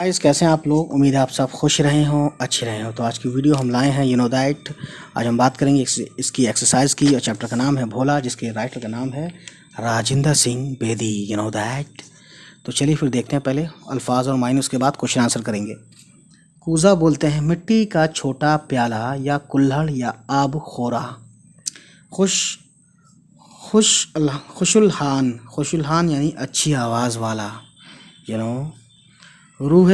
Guys, कैसे हैं आप लोग। उम्मीद है आप सब खुश रहे हों, अच्छे रहे हों। तो आज की वीडियो हम लाए हैं दैट। आज हम बात करेंगे इसकी एक्सरसाइज की, और चैप्टर का नाम है भोला, जिसके राइटर का नाम है राजिंदर सिंह बेदी। दैट। तो चलिए फिर देखते हैं। पहले अल्फाज और मायने, उसके बाद क्वेश्चन आंसर करेंगे। कूजा बोलते हैं मिट्टी का छोटा प्याला, या कुल्हड़ या आब खोरा। खुश खुशुलहान यानी अच्छी आवाज़ वाला। यू नो रूह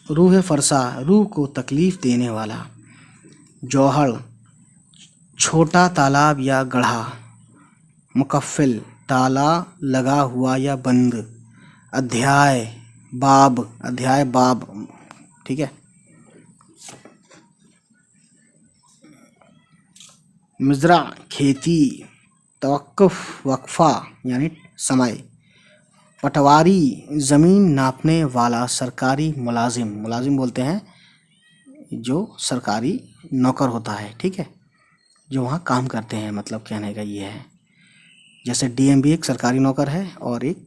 रूह फरसा, रूह को तकलीफ़ देने वाला। जौहर छोटा तालाब या गढ़ा। मुकफ़िल ताला लगा हुआ या बंद। अध्याय बाब, ठीक है। मिज़रा खेती। तवक्कुफ़ वक्फ़ा यानी समय। पटवारी ज़मीन नापने वाला सरकारी मुलाजिम बोलते हैं जो सरकारी नौकर होता है, ठीक है, जो वहाँ काम करते हैं। मतलब कहने का ये है, जैसे डीएम भी एक सरकारी नौकर है, और एक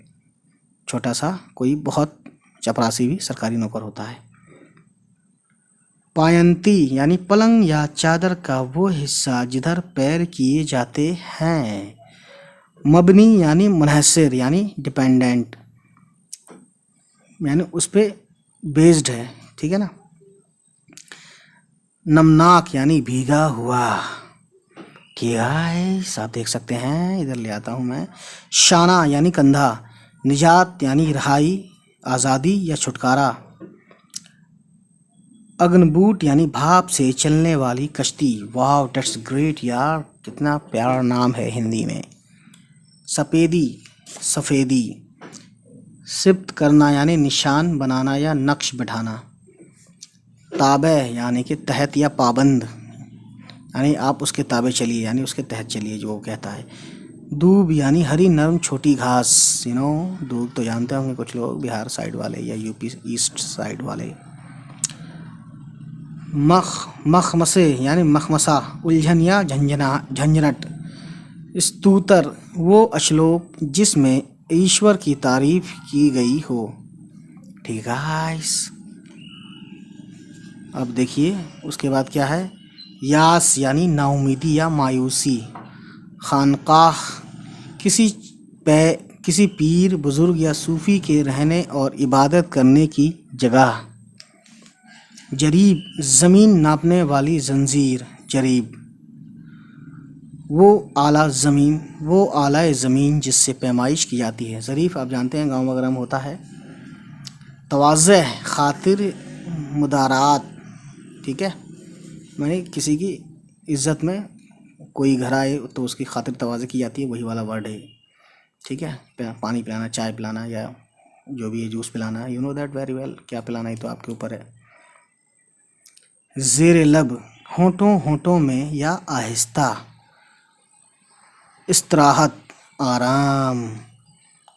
छोटा सा कोई बहुत चपरासी भी सरकारी नौकर होता है। पायंती यानी पलंग या चादर का वो हिस्सा जिधर पैर किए जाते हैं। मबनी यानी मुनहसिर यानी डिपेंडेंट, यानी उस पर बेस्ड है, ठीक है ना। नमनाक यानी भीगा हुआ। गाइस, आप देख सकते हैं, इधर ले आता हूँ मैं। शाना यानी कंधा। निजात यानी रिहाई, आज़ादी या छुटकारा। अग्नबूट यानी भाप से चलने वाली कश्ती। वाह, दैट्स ग्रेट यार, कितना प्यारा नाम है हिंदी में। सफ़ेदी। सिब्त करना यानी निशान बनाना या नक्श बिठाना। ताबे यानी कि तहत या पाबंद, यानी आप उसके ताबे चलिए, यानी उसके तहत चलिए, जो वो कहता है। दूब यानी हरी नरम छोटी घास। दूब तो जानते होंगे कुछ लोग, बिहार साइड वाले या यूपी ईस्ट साइड वाले। मखमसे यानी मखमसा, उलझन या झंझनट। स्तुतर वो श्लोक जिसमें ईश्वर की तारीफ की गई हो, ठीक है गाइस। अब देखिए उसके बाद क्या है। यास यानी नाउमीदी या मायूसी। खानकाह किसी पीर बुजुर्ग या सूफी के रहने और इबादत करने की जगह। जरीब ज़मीन नापने वाली जंजीर। जरीब वो आला ज़मीन जिससे पैमाइश की जाती है। ज़रीफ़ आप जानते हैं गाँव वगैरह में होता है। तवाज़े खातिर मुदारात, ठीक है, मैंने किसी की इज़्ज़त में कोई घर आए तो उसकी खातिर तवाज़े की जाती है, वही वाला वर्ड है, ठीक है। पानी पिलाना, चाय पिलाना, या जो भी है जूस पिलाना, you know that very well. क्या पिलाना है तो आपके ऊपर है। ज़ेर लब होठों में या आहिस्ता। इस्तराहत आराम।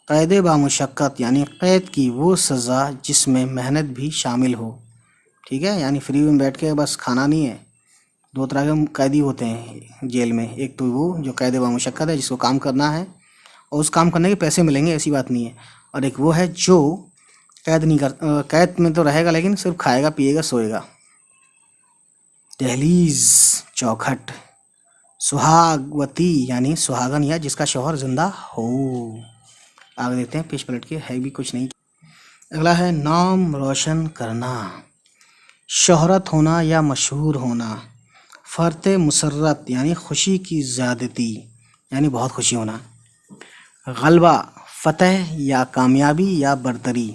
क़ैद बामुशक्क़त यानी क़ैद की वो सज़ा जिसमें मेहनत भी शामिल हो, ठीक है, यानी फ्री में बैठ के बस खाना नहीं है। दो तरह के कैदी होते हैं जेल में। एक तो वो जो क़ैद बामुशक्क़त है, जिसको काम करना है और उस काम करने के पैसे मिलेंगे, ऐसी बात नहीं है। और एक वो है जो कैद में तो रहेगा, लेकिन सिर्फ खाएगा, पिएगा, सोएगा। दहलीज़ चौखट। सुहागवती यानी सुहागन या जिसका शौहर जिंदा हो। आगे देखते हैं, पेज पलट के, है भी कुछ नहीं। अगला है नाम रोशन करना। शोहरत होना या मशहूर होना। फ़र्त मुसर्रत यानी खुशी की ज़्यादती, यानी बहुत खुशी होना। गलबा फ़तह या कामयाबी या बरतरी।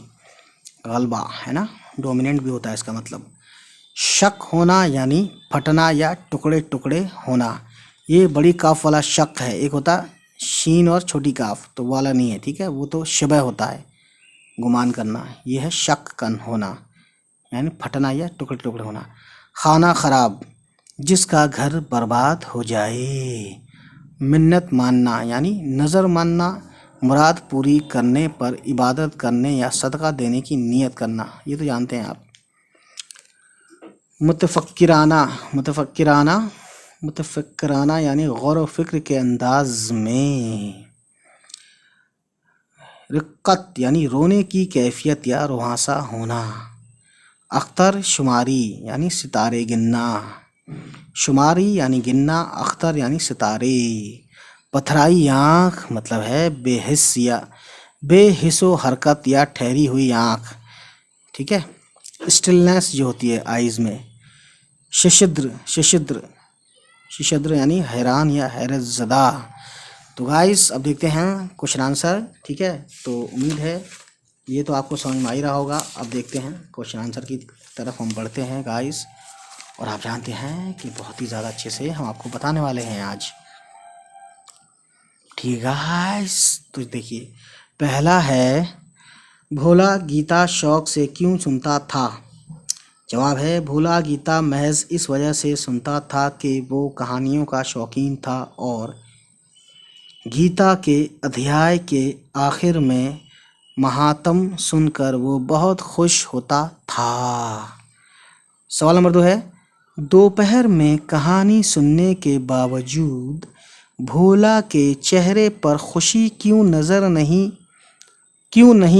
गलबा है ना, डोमिनेंट भी होता है इसका मतलब। शक होना यानी फटना या टुकड़े टुकड़े होना। ये बड़ी काफ वाला शक है, एक होता शीन और छोटी काफ, तो वाला नहीं है, ठीक है, वो तो शबह होता है, गुमान करना। ये है शक कन होना, यानी फटना या टुकड़े टुकड़े होना। खाना ख़राब जिसका घर बर्बाद हो जाए। मिन्नत मानना यानी नज़र मानना, मुराद पूरी करने पर इबादत करने या सदका देने की नीयत करना, ये तो जानते हैं आप। मुतफक्किराना यानी गौर व फिक्र के अंदाज में। रिक्कत यानी रोने की कैफियत या रुहासा होना। अख्तर शुमारी यानी सितारे गिनना, शुमारी यानी गिनना, अख्तर यानी सितारे। पथराई आँख मतलब है बेहिस या बेहिसो हरकत या ठहरी हुई आँख, ठीक है। स्टिलनेस जो होती है आइज़ में। शिशिद्र शिशिद्र शिशिद्र यानी हैरान या हैरत ज़दा। तो गाइस अब देखते हैं क्वेश्चन आंसर, ठीक है। तो उम्मीद है ये तो आपको समझ में आ ही रहा होगा। अब देखते हैं क्वेश्चन आंसर की तरफ हम बढ़ते हैं गाइस, और आप जानते हैं कि बहुत ही ज़्यादा अच्छे से हम आपको बताने वाले हैं आज, ठीक है गाइस। तो देखिए पहला है, भोला गीता शौक से क्यों सुनता था? जवाब है, भोला गीता महज इस वजह से सुनता था कि वो कहानियों का शौकीन था और गीता के अध्याय के आखिर में महात्म सुनकर वो बहुत खुश होता था। सवाल नंबर 2 है, दोपहर में कहानी सुनने के बावजूद भोला के चेहरे पर खुशी क्यों नहीं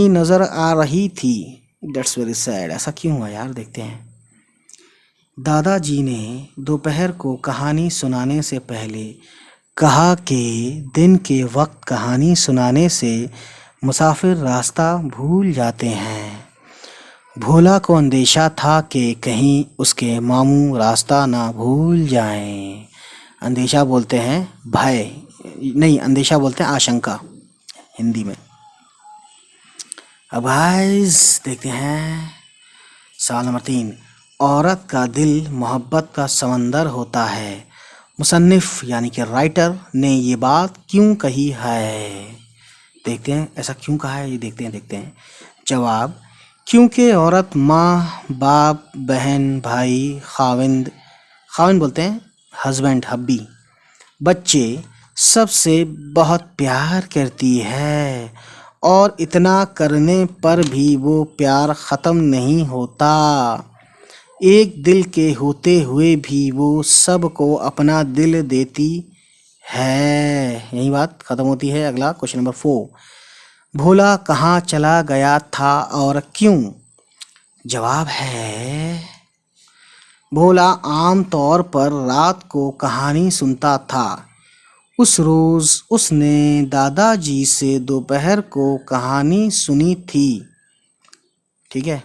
नज़र आ रही थी? That's very sad. ऐसा क्यों हुआ यार, देखते हैं। दादाजी ने दोपहर को कहानी सुनाने से पहले कहा कि दिन के वक्त कहानी सुनाने से मुसाफिर रास्ता भूल जाते हैं। भोला को अंदेशा था कि कहीं उसके मामू रास्ता ना भूल जाएं। अंदेशा बोलते हैं भय, नहीं अंदेशा बोलते हैं आशंका हिंदी में। अब गाइस देखते हैं सवाल नंबर 3, औरत का दिल मोहब्बत का समंदर होता है, मुसन्निफ यानी कि राइटर ने ये बात क्यों कही है? देखते हैं ऐसा क्यों कहा है, ये देखते हैं। जवाब, क्योंकि औरत माँ, बाप, बहन, भाई, खाविंद बोलते हैं हस्बैंड, हब्बी, बच्चे सबसे बहुत प्यार करती है और इतना करने पर भी वो प्यार ख़त्म नहीं होता। एक दिल के होते हुए भी वो सबको अपना दिल देती है। यही बात ख़त्म होती है। अगला क्वेश्चन नंबर 4, भोला कहाँ चला गया था और क्यों? जवाब है, भोला आम तौर पर रात को कहानी सुनता था। उस रोज़ उसने दादाजी से दोपहर को कहानी सुनी थी, ठीक है।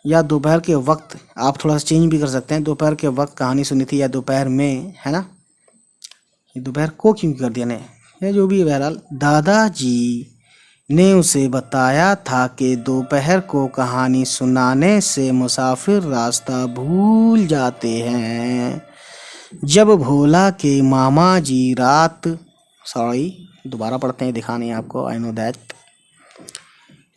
या दोपहर के वक्त, आप थोड़ा सा चेंज भी कर सकते हैं, दोपहर के वक्त कहानी सुनी थी या दोपहर में, है ना। ये दोपहर को क्यों कर दिया ने, ये जो भी है। बहरहाल दादाजी ने उसे बताया था कि दोपहर को कहानी सुनाने से मुसाफिर रास्ता भूल जाते हैं। जब भोला के मामा जी दोबारा पढ़ते हैं, दिखा नहीं आपको, आई नो दैट।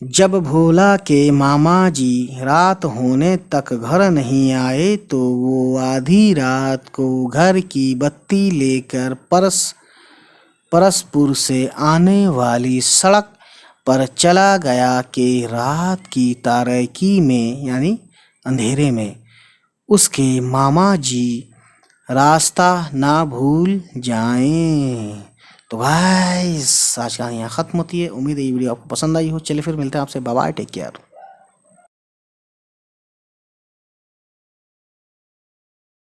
जब भोला के मामा जी रात होने तक घर नहीं आए तो वो आधी रात को घर की बत्ती लेकर परसपुर से आने वाली सड़क पर चला गया कि रात की तारीकी में यानी अंधेरे में उसके मामा जी रास्ता ना भूल जाएं। तो गाइस आज कहानी यहाँ ख़त्म होती है। उम्मीद है ये वीडियो आपको पसंद आई हो। चलिए फिर मिलते हैं आपसे, बाय बाय, टेक केयर।